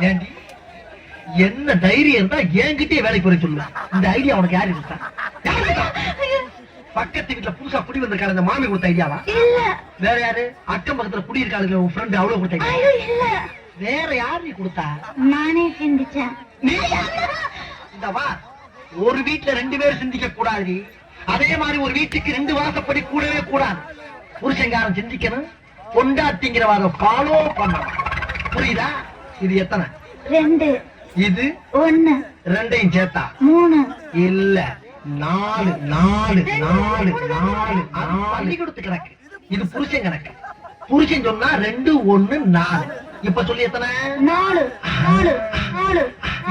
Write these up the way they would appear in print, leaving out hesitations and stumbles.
ஏண்டி என்ன தைரியம் இருந்தா என்கிட்டயே வேலைக்கு போய் சொல்லுவ. இந்த ஐடியா உனக்கு யாரு கொடுத்தா? பக்கத்து வீட்டுல புதுசா குடி வந்திருக்காரு அந்த மாமி கொடுத்த ஐடியாவா? வேற யாரு? அக்கம் பக்கத்துல குடி இருக்காளுங்க உன் ஃப்ரெண்ட் அவ்வளவு கொடுத்த ஐடியா? வேற யாரு நீ கொடுத்தா? நானே சிந்திச்சேன். இந்த வா, ஒரு வீட்டுல 2 பேர் சிந்திக்க கூடாது. அதே மாதிரி ஒரு வீட்டுக்கு 2 வாசப்படி கூடவே கூடாது. புருஷங்காரன் சிந்திக்கணும், பொண்டாட்டிங்கிற வார ஃபாலோ பண்ணணும். புரியுதா? இது எத்தனை? 2. இது 1. 2ஐயும் சேர்த்தா 3. இல்ல 4. 4 4 4 4 கொடுத்து கணக்கு. இது புருஷன் கணக்கு. புருஷன் சொன்னா 2 1 4. இப்ப சொல்லி எத்தனை? 4 4 4.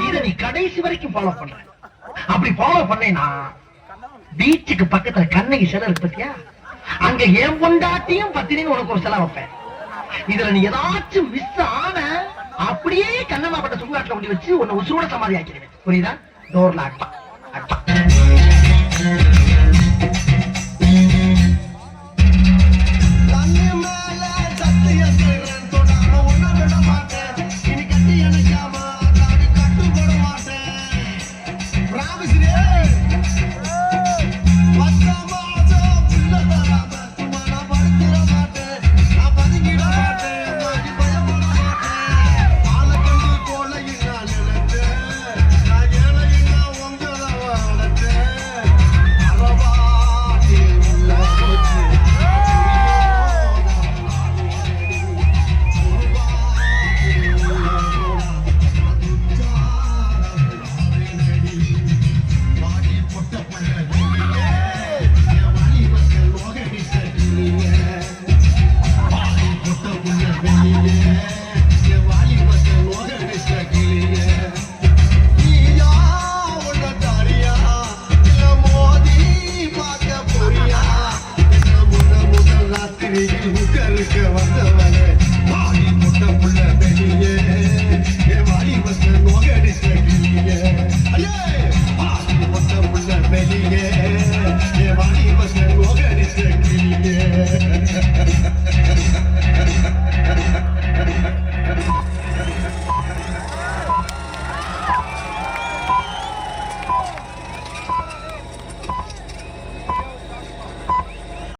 இத நீ கடைசி வரைக்கும் ஃபாலோ பண்ற. அப்படி ஃபாலோ பண்ணேனா பீச்சுக்கு பக்கத்துல கண்ணகி சிலை இருக்கு பத்தியா? அங்க என் பொண்டாட்டியும் பத்தினின்னு உனக்கு ஒரு சிலை வைப்பேன். இதுல நீ ஏதாச்சும் மிஸ் ஆன அப்படியே கண்ணம்மா பட்ட சுடுகாட்டுல கொண்டு வச்சு உன்னை உசுரோட சமாதி ஆக்கிடுவேன். புரியுதா? Door lock.